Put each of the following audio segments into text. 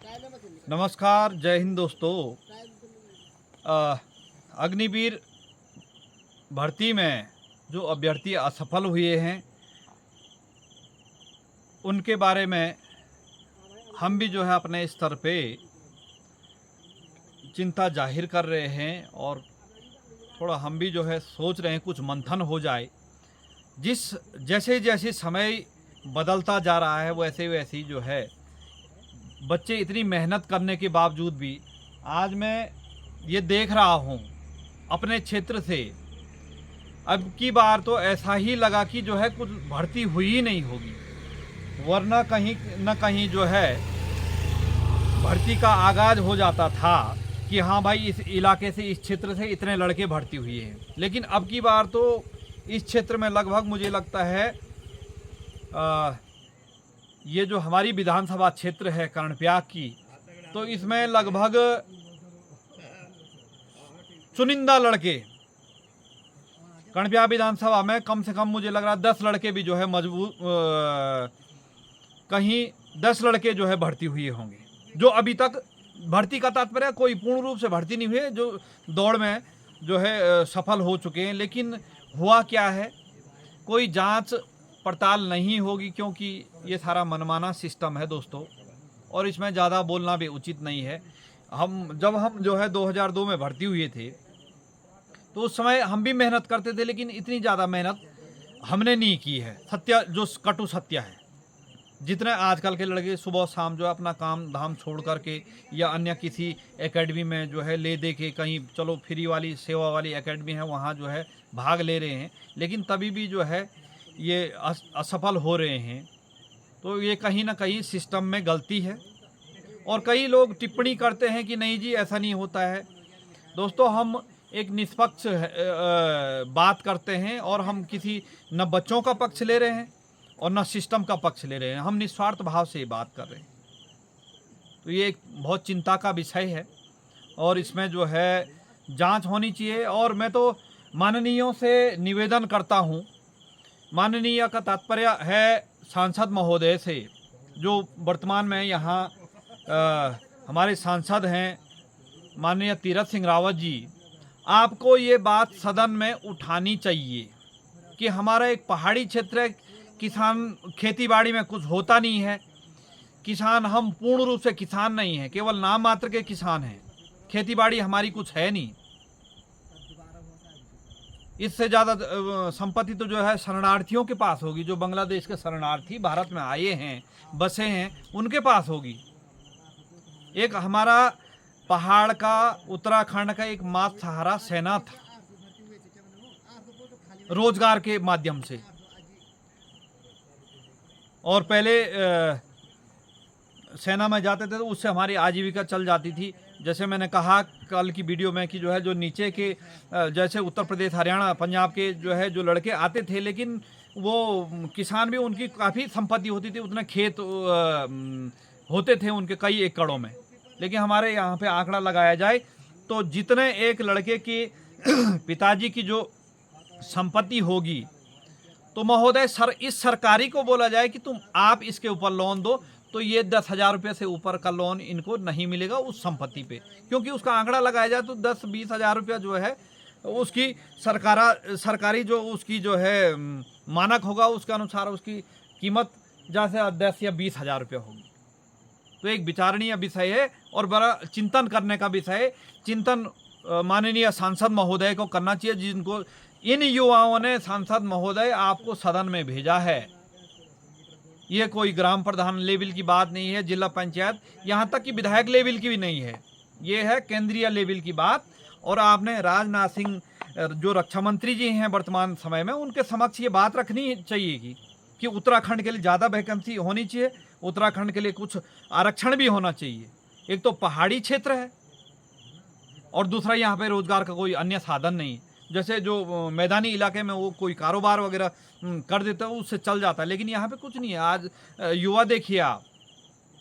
नमस्कार, जय हिंद दोस्तों। अग्निवीर भर्ती में जो अभ्यर्थी असफल हुए हैं उनके बारे में हम भी जो है अपने स्तर पे चिंता जाहिर कर रहे हैं और थोड़ा हम भी जो है सोच रहे हैं कुछ मंथन हो जाए। जैसे जैसे समय बदलता जा रहा है वैसे वैसे जो है बच्चे इतनी मेहनत करने के बावजूद भी आज मैं ये देख रहा हूँ अपने क्षेत्र से, अब की बार तो ऐसा ही लगा कि जो है कुछ भर्ती हुई ही नहीं होगी, वरना कहीं न कहीं जो है भर्ती का आगाज हो जाता था कि हाँ भाई इस इलाके से, इस क्षेत्र से इतने लड़के भर्ती हुए हैं। लेकिन अब की बार तो इस क्षेत्र में लगभग मुझे लगता है ये जो हमारी विधानसभा क्षेत्र है कर्णप्रयाग की, तो इसमें लगभग चुनिंदा लड़के, कर्णप्रयाग विधानसभा में कम से कम मुझे लग रहा है 10 लड़के भी जो है कहीं 10 लड़के जो है भर्ती हुए होंगे, जो अभी तक भर्ती का तात्पर्य कोई पूर्ण रूप से भर्ती नहीं हुए, जो दौड़ में जो है सफल हो चुके हैं। लेकिन हुआ क्या है, कोई जांच पड़ताल नहीं होगी, क्योंकि ये सारा मनमाना सिस्टम है दोस्तों, और इसमें ज़्यादा बोलना भी उचित नहीं है। जब हम जो है 2002 में भर्ती हुए थे तो उस समय हम भी मेहनत करते थे, लेकिन इतनी ज़्यादा मेहनत हमने नहीं की है। सत्य जो कटु सत्य है, जितने आजकल के लड़के सुबह शाम जो है अपना काम धाम छोड़ करके या अन्य किसी एकेडमी में जो है ले दे के, कहीं चलो फ्री वाली सेवा वाली एकेडमी है वहाँ जो है भाग ले रहे हैं, लेकिन तभी भी जो है ये असफल हो रहे हैं। तो ये कहीं ना कहीं सिस्टम में गलती है, और कई लोग टिप्पणी करते हैं कि नहीं जी ऐसा नहीं होता है। दोस्तों, हम एक निष्पक्ष बात करते हैं, और हम किसी न बच्चों का पक्ष ले रहे हैं और न सिस्टम का पक्ष ले रहे हैं, हम निस्वार्थ भाव से बात कर रहे हैं। तो ये एक बहुत चिंता का विषय है, और इसमें जो है जांच होनी चाहिए। और मैं तो माननीयों से निवेदन करता हूं, माननीय का तात्पर्य है सांसद महोदय से, जो वर्तमान में यहाँ हमारे सांसद हैं माननीय तीरथ सिंह रावत जी, आपको ये बात सदन में उठानी चाहिए कि हमारा एक पहाड़ी क्षेत्र है, किसान खेती बाड़ी में कुछ होता नहीं है, किसान हम पूर्ण रूप से किसान नहीं हैं, केवल नाम मात्र के किसान हैं, खेती बाड़ी हमारी कुछ है नहीं। इससे ज़्यादा संपत्ति तो जो है शरणार्थियों के पास होगी, जो बांग्लादेश के शरणार्थी भारत में आए हैं, बसे हैं, उनके पास होगी। एक हमारा पहाड़ का, उत्तराखंड का एक मात्र सहारा सेना था, रोजगार के माध्यम से, और पहले सेना में जाते थे तो उससे हमारी आजीविका चल जाती थी। जैसे मैंने कहा कल की वीडियो में कि जो है जो नीचे के जैसे उत्तर प्रदेश, हरियाणा, पंजाब के जो है जो लड़के आते थे, लेकिन वो किसान भी, उनकी काफ़ी संपत्ति होती थी, उतने खेत होते थे उनके कई एकड़ों में। लेकिन हमारे यहाँ पे आंकड़ा लगाया जाए तो जितने एक लड़के के पिताजी की जो संपत्ति होगी, तो महोदय इस सरकारी को बोला जाए कि आप इसके ऊपर लोन दो, तो ये 10,000 रुपये से ऊपर का लोन इनको नहीं मिलेगा उस संपत्ति पे, क्योंकि उसका आंकड़ा लगाया जाए तो 10-20 हज़ार रुपया जो है उसकी सरकारी जो उसकी जो है मानक होगा, उसके अनुसार उसकी कीमत जैसे 10 या 20 हज़ार रुपया होगी। तो एक विचारणीय विषय है और बड़ा चिंतन करने का विषय है। चिंतन माननीय सांसद महोदय को करना चाहिए, जिनको इन युवाओं ने, सांसद महोदय आपको सदन में भेजा है। ये कोई ग्राम प्रधान लेवल की बात नहीं है, जिला पंचायत, यहाँ तक कि विधायक लेवल की भी नहीं है, ये है केंद्रीय लेवल की बात। और आपने राजनाथ सिंह जो रक्षा मंत्री जी हैं वर्तमान समय में, उनके समक्ष ये बात रखनी चाहिए कि उत्तराखंड के लिए ज़्यादा वैकेंसी होनी चाहिए, उत्तराखंड के लिए कुछ आरक्षण भी होना चाहिए। एक तो पहाड़ी क्षेत्र है, और दूसरा यहाँ पे रोजगार का कोई अन्य साधन नहीं। जैसे जो मैदानी इलाके में वो कोई कारोबार वगैरह कर देता है, उससे चल जाता है, लेकिन यहाँ पे कुछ नहीं है। आज युवा देखिए आप,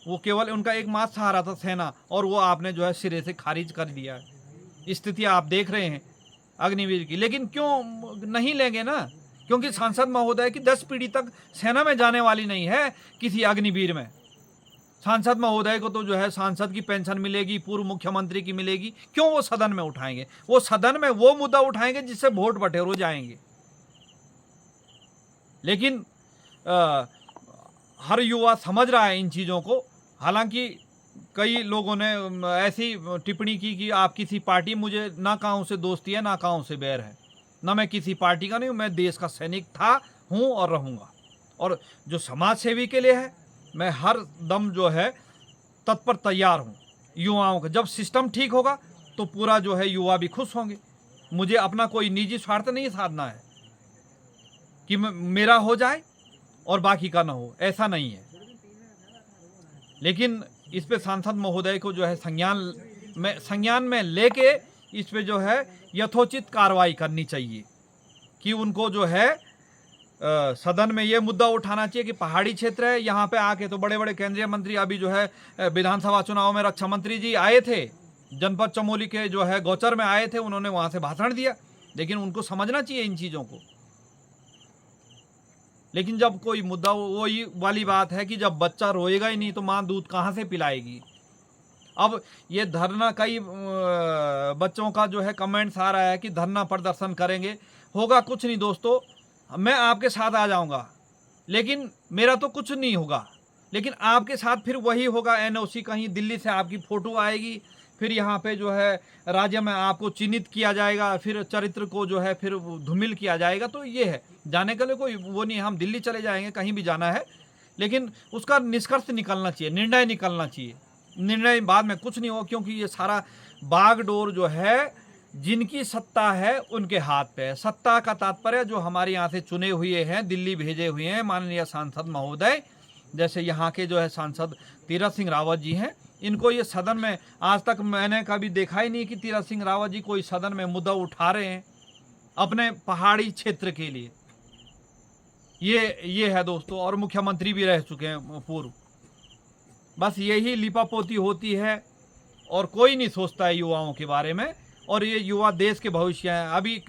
वो केवल उनका एकमात्र सहारा था सेना, और वो आपने जो है सिरे से खारिज कर दिया है। स्थिति आप देख रहे हैं अग्निवीर की। लेकिन क्यों नहीं लेंगे ना, क्योंकि सांसद महोदय की 10 पीढ़ी तक सेना में जाने वाली नहीं है किसी अग्निवीर में। सांसद महोदय को तो जो है सांसद की पेंशन मिलेगी, पूर्व मुख्यमंत्री की मिलेगी, क्यों वो सदन में उठाएंगे? वो सदन में वो मुद्दा उठाएंगे जिससे वोट बटेर हो जाएंगे। लेकिन हर युवा समझ रहा है इन चीज़ों को। हालांकि कई लोगों ने ऐसी टिप्पणी की कि आप किसी पार्टी, मुझे ना काहू से दोस्ती है ना काहू से बैर है, ना मैं किसी पार्टी का नहीं हूँ, मैं देश का सैनिक था, हूँ और रहूँगा। और जो समाज सेवी के लिए है, मैं हर दम जो है तत्पर तैयार हूँ युवाओं का। जब सिस्टम ठीक होगा तो पूरा जो है युवा भी खुश होंगे। मुझे अपना कोई निजी स्वार्थ नहीं साधना है कि मेरा हो जाए और बाकी का ना हो, ऐसा नहीं है। लेकिन इस पे सांसद महोदय को जो है संज्ञान में लेके इस पे जो है यथोचित कार्रवाई करनी चाहिए कि उनको जो है सदन में ये मुद्दा उठाना चाहिए कि पहाड़ी क्षेत्र है, यहाँ पे आके तो बड़े बड़े केंद्रीय मंत्री, अभी जो है विधानसभा चुनाव में रक्षा मंत्री जी आए थे, जनपद चमोली के जो है गौचर में आए थे, उन्होंने वहाँ से भाषण दिया। लेकिन उनको समझना चाहिए इन चीज़ों को। लेकिन जब कोई मुद्दा, वही वाली बात है कि जब बच्चा रोएगा ही नहीं तो माँ दूध कहाँ से पिलाएगी। अब ये धरना, कई बच्चों का जो है कमेंट्स आ रहा है कि धरना प्रदर्शन करेंगे, होगा कुछ नहीं दोस्तों, मैं आपके साथ आ जाऊंगा, लेकिन मेरा तो कुछ नहीं होगा। लेकिन आपके साथ फिर वही होगा, एनओसी कहीं दिल्ली से आपकी फ़ोटो आएगी, फिर यहाँ पे जो है राज्य में आपको चिन्हित किया जाएगा, फिर चरित्र को जो है फिर धूमिल किया जाएगा। तो ये है, जाने के लिए कोई वो नहीं, हम दिल्ली चले जाएंगे, कहीं भी जाना है, लेकिन उसका निष्कर्ष निकलना चाहिए, निर्णय निकलना चाहिए। निर्णय बाद में कुछ नहीं हो, क्योंकि ये सारा बागडोर जो है जिनकी सत्ता है उनके हाथ पे है। सत्ता का तात्पर्य जो हमारे यहाँ से चुने हुए हैं, दिल्ली भेजे हुए हैं माननीय सांसद महोदय, जैसे यहाँ के जो है सांसद तीरथ सिंह रावत जी हैं, इनको ये सदन में आज तक मैंने कभी देखा ही नहीं कि तीरथ सिंह रावत जी कोई सदन में मुद्दा उठा रहे हैं अपने पहाड़ी क्षेत्र के लिए। ये है दोस्तों, और मुख्यमंत्री भी रह चुके हैं पूर्व। बस यही लिपापोती होती है और कोई नहीं सोचता है युवाओं के बारे में, और ये युवा देश के भविष्य हैं। अभी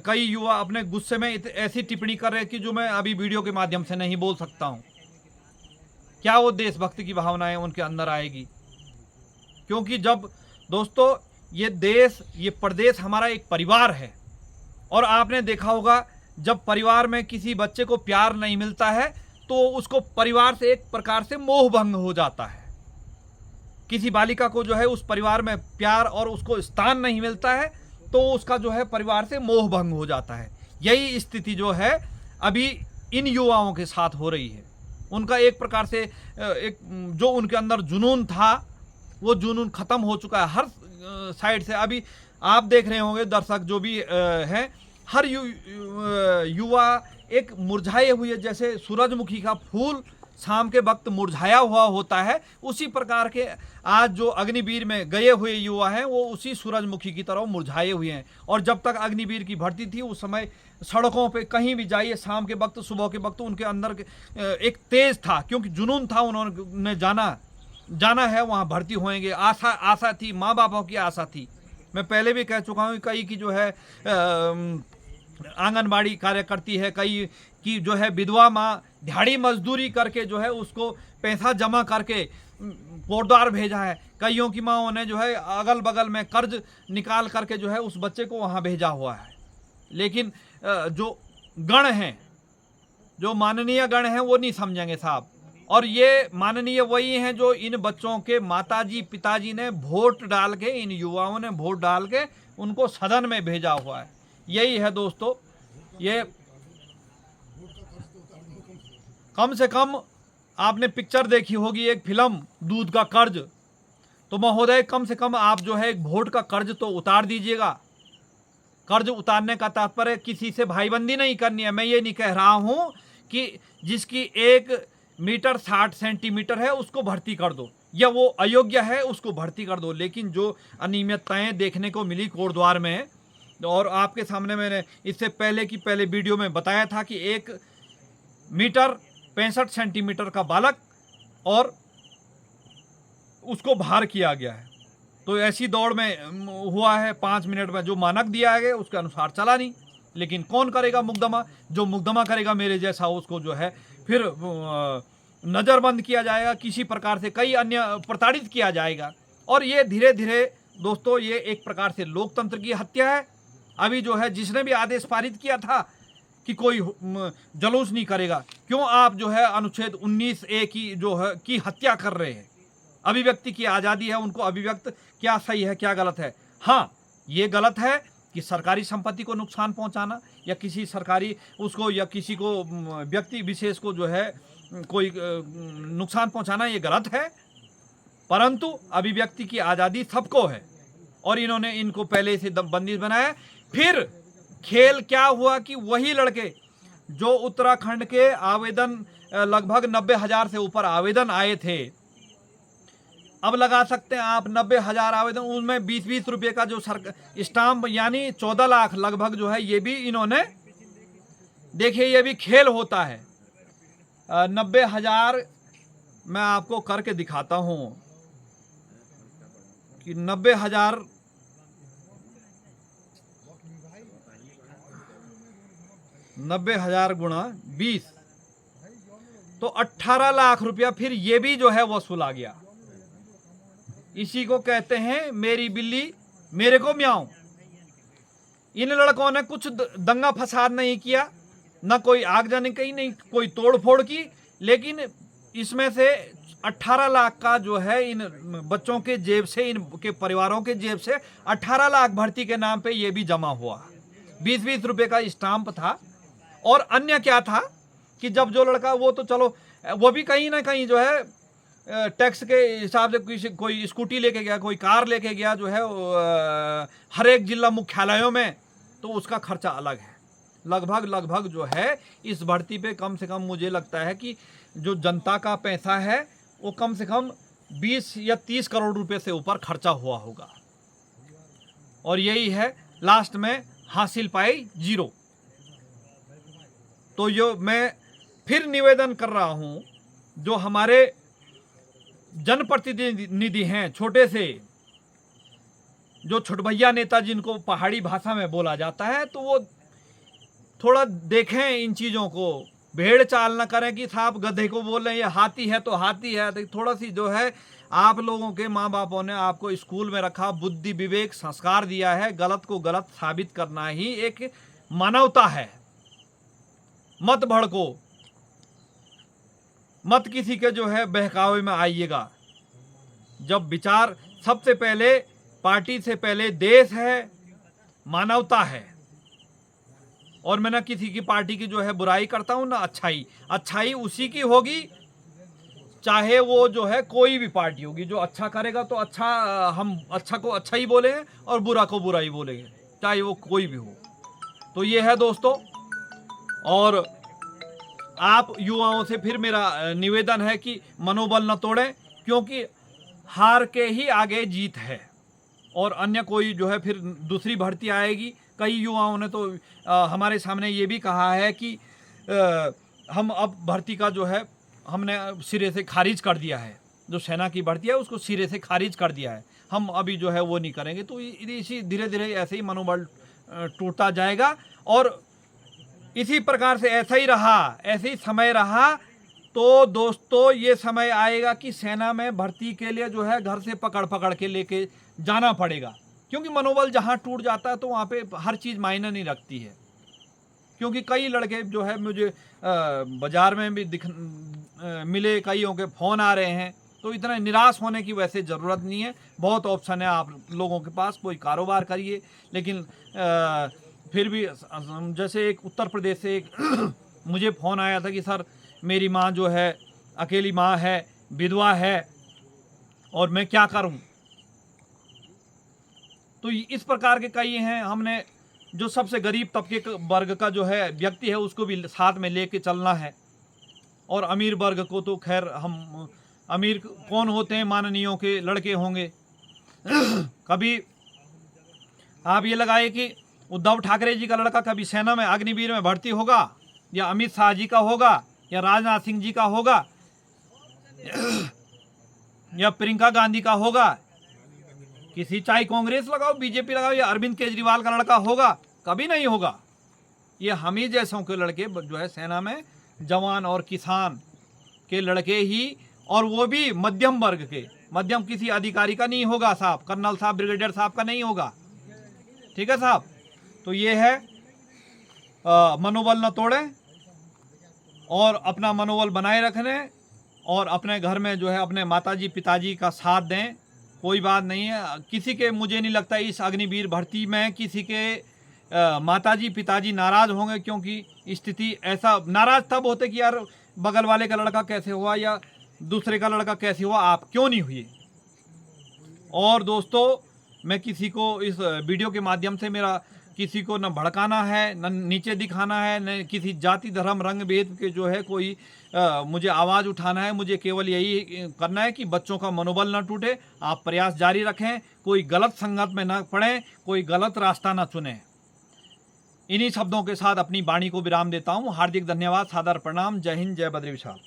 कई युवा अपने गुस्से में ऐसी टिप्पणी कर रहे हैं कि जो मैं अभी वीडियो के माध्यम से नहीं बोल सकता हूँ। क्या वो देशभक्ति की भावनाएं उनके अंदर आएगी? क्योंकि जब दोस्तों ये देश, ये प्रदेश हमारा एक परिवार है, और आपने देखा होगा जब परिवार में किसी बच्चे को प्यार नहीं मिलता है तो उसको परिवार से एक प्रकार से मोह भंग हो जाता है। किसी बालिका को जो है उस परिवार में प्यार और उसको स्थान नहीं मिलता है तो उसका जो है परिवार से मोह भंग हो जाता है। यही स्थिति जो है अभी इन युवाओं के साथ हो रही है। उनका एक प्रकार से एक जो उनके अंदर जुनून था वो जुनून खत्म हो चुका है हर साइड से। अभी आप देख रहे होंगे दर्शक जो भी हैं, हर युवा एक मुरझाए हुए, जैसे सूरजमुखी का फूल शाम के वक्त मुरझाया हुआ होता है, उसी प्रकार के आज जो अग्निवीर में गए हुए युवा हैं वो उसी सूरजमुखी की तरह मुरझाए हुए हैं। और जब तक अग्निवीर की भर्ती थी उस समय सड़कों पे कहीं भी जाइए, शाम के वक्त सुबह के वक्त उनके अंदर एक तेज था, क्योंकि जुनून था, उन्होंने जाना है वहाँ भर्ती होएंगे, आशा थी, माँ बापों की आशा थी। मैं पहले भी कह चुका हूँ, कई की जो है आंगनबाड़ी कार्यकर्ती है, कई की जो है विधवा माँ दिहाड़ी मजदूरी करके जो है उसको पैसा जमा करके पोरद्वार भेजा है। कईयों की माँओं ने जो है अगल बगल में कर्ज निकाल करके जो है उस बच्चे को वहाँ भेजा हुआ है। लेकिन जो गण हैं, जो माननीय गण हैं, वो नहीं समझेंगे साहब। और ये माननीय वही हैं जो इन बच्चों के माताजी पिताजी ने वोट डाल के, इन युवाओं ने वोट डाल के उनको सदन में भेजा हुआ है। यही है दोस्तों। ये कम से कम आपने पिक्चर देखी होगी, एक फिल्म दूध का कर्ज, तो महोदय कम से कम आप जो है एक वोट का कर्ज तो उतार दीजिएगा। कर्ज उतारने का तात्पर्य किसी से भाईबंदी नहीं करनी है। मैं ये नहीं कह रहा हूं कि जिसकी 1 मीटर 60 सेंटीमीटर है उसको भर्ती कर दो, या वो अयोग्य है उसको भर्ती कर दो। लेकिन जो अनियमितताएं देखने को मिली कोटद्वार में, और आपके सामने मैंने इससे पहले की वीडियो में बताया था कि 1 मीटर 65 सेंटीमीटर का बालक और उसको भार किया गया है। तो ऐसी दौड़ में हुआ है, 5 मिनट में जो मानक दिया गया उसके अनुसार चला नहीं। लेकिन कौन करेगा मुकदमा? जो मुकदमा करेगा मेरे जैसा, उसको जो है फिर नज़रबंद किया जाएगा, किसी प्रकार से कई अन्य प्रताड़ित किया जाएगा। और ये धीरे धीरे दोस्तों ये एक प्रकार से लोकतंत्र की हत्या है। अभी जो है जिसने भी आदेश पारित किया था कि कोई जुलूस नहीं करेगा, क्यों आप जो है अनुच्छेद 19A की जो है की हत्या कर रहे हैं? अभिव्यक्ति की आज़ादी है, उनको अभिव्यक्त क्या सही है क्या गलत है? हाँ, ये गलत है कि सरकारी संपत्ति को नुकसान पहुंचाना या किसी सरकारी उसको या किसी को व्यक्ति विशेष को जो है कोई नुकसान पहुंचाना, ये गलत है। परंतु अभिव्यक्ति की आज़ादी सबको है और इन्होंने इनको पहले से बंदिश बनाया। फिर खेल क्या हुआ कि वही लड़के जो उत्तराखंड के आवेदन लगभग 90,000 से ऊपर आवेदन आए थे, अब लगा सकते हैं आप 90,000 आवेदन, उनमें 20-20 रुपये का जो स्टाम्प यानी 14 लाख लगभग जो है, ये भी इन्होंने देखिए, ये भी खेल होता है। 90,000 मैं आपको करके दिखाता हूं कि 90,000 गुणा 20 तो 18 लाख रुपया फिर ये भी जो है वसूला गया। इसी को कहते हैं मेरी बिल्ली मेरे को म्याऊं। इन लड़कों ने कुछ दंगा फसाद नहीं किया, न कोई आगजनी की, नहीं कोई तोड़ फोड़ की, लेकिन इसमें से 18 लाख का जो है इन बच्चों के जेब से, इनके परिवारों के जेब से 18 लाख भर्ती के नाम पे ये भी जमा हुआ। 20-20 रुपये का स्टाम्प था। और अन्य क्या था कि जब जो लड़का, वो तो चलो वो भी कहीं ना कहीं जो है टैक्स के हिसाब से कोई स्कूटी लेके गया, कोई कार लेके गया जो है हर एक जिला मुख्यालयों में, तो उसका खर्चा अलग है। लगभग जो है इस भर्ती पे कम से कम मुझे लगता है कि जो जनता का पैसा है वो कम से कम 20 या 30 करोड़ रुपए से ऊपर खर्चा हुआ होगा। और यही है लास्ट में हासिल पाई 0। तो यो मैं फिर निवेदन कर रहा हूं, जो हमारे जनप्रतिनिधि हैं, छोटे से जो छुटभैया नेता जिनको पहाड़ी भाषा में बोला जाता है, तो वो थोड़ा देखें इन चीज़ों को, भेड़ चाल न करें कि साहब गधे को बोल रहे हैं ये हाथी है तो हाथी है। तो थोड़ा सी जो है आप लोगों के माँ बापों ने आपको स्कूल में रखा, बुद्धि विवेक संस्कार दिया है, गलत को गलत साबित करना ही एक मानवता है। मत भड़को, मत किसी के जो है बहकावे में आइएगा। जब विचार सबसे पहले पार्टी से पहले देश है, मानवता है। और मैं ना किसी की पार्टी की जो है बुराई करता हूं ना अच्छाई उसी की होगी, चाहे वो जो है कोई भी पार्टी होगी। जो अच्छा करेगा तो अच्छा, हम अच्छा को अच्छा ही बोलेंगे और बुरा को बुरा ही बोलेंगे, चाहे वो कोई भी हो। तो ये है दोस्तों। और आप युवाओं से फिर मेरा निवेदन है कि मनोबल न तोड़ें, क्योंकि हार के ही आगे जीत है। और अन्य कोई जो है फिर दूसरी भर्ती आएगी। कई युवाओं ने तो हमारे सामने ये भी कहा है कि हम अब भर्ती का जो है हमने सिरे से खारिज कर दिया है, जो सेना की भर्ती है उसको सिरे से खारिज कर दिया है, हम अभी जो है वो नहीं करेंगे। तो इसी धीरे धीरे ऐसे ही मनोबल टूटता जाएगा। और इसी प्रकार से ऐसा ही रहा, ऐसे ही समय रहा, तो दोस्तों ये समय आएगा कि सेना में भर्ती के लिए जो है घर से पकड़ के लेके जाना पड़ेगा। क्योंकि मनोबल जहाँ टूट जाता है तो वहाँ पे हर चीज़ मायने नहीं रखती है। क्योंकि कई लड़के जो है मुझे बाज़ार में भी मिले, कईयों के फ़ोन आ रहे हैं। तो इतना निराश होने की वैसे ज़रूरत नहीं है, बहुत ऑप्शन है आप लोगों के पास, कोई कारोबार करिए। लेकिन फिर भी जैसे एक उत्तर प्रदेश से एक मुझे फ़ोन आया था कि सर मेरी माँ जो है अकेली माँ है, विधवा है, और मैं क्या करूं। तो इस प्रकार के कई हैं। हमने जो सबसे गरीब तबके वर्ग का जो है व्यक्ति है उसको भी साथ में लेके चलना है। और अमीर वर्ग को तो खैर, हम अमीर कौन होते हैं, माननीयों के लड़के होंगे। कभी आप ये लगाए कि उद्धव ठाकरे जी का लड़का कभी सेना में अग्निवीर में भर्ती होगा, या अमित शाह जी का होगा, या राजनाथ सिंह जी का होगा, या प्रियंका गांधी का होगा, किसी चाहे कांग्रेस लगाओ, बीजेपी लगाओ, या अरविंद केजरीवाल का लड़का होगा, कभी नहीं होगा। ये हम ही जैसों के लड़के जो है सेना में जवान और किसान के लड़के ही, और वो भी मध्यम वर्ग के, मध्यम किसी अधिकारी का नहीं होगा साहब, कर्नल साहब, ब्रिगेडियर साहब का नहीं होगा। ठीक है साहब। तो ये है, मनोबल न तोड़ें और अपना मनोबल बनाए रखने, और अपने घर में जो है अपने माताजी पिताजी का साथ दें। कोई बात नहीं है किसी के, मुझे नहीं लगता इस अग्निवीर भर्ती में किसी के माताजी पिताजी नाराज़ होंगे, क्योंकि स्थिति ऐसा, नाराज़ तब होते कि यार बगल वाले का लड़का कैसे हुआ या दूसरे का लड़का कैसे हुआ, आप क्यों नहीं हुए। और दोस्तों, मैं किसी को इस वीडियो के माध्यम से, मेरा किसी को न भड़काना है, न नीचे दिखाना है, न किसी जाति धर्म रंग भेद के जो है कोई मुझे आवाज़ उठाना है। मुझे केवल यही करना है कि बच्चों का मनोबल न टूटे। आप प्रयास जारी रखें, कोई गलत संगत में न पड़ें, कोई गलत रास्ता न चुनें। इन्हीं शब्दों के साथ अपनी वाणी को विराम देता हूँ। हार्दिक धन्यवाद, सादर प्रणाम, जय हिंद, जय बद्री विशाल।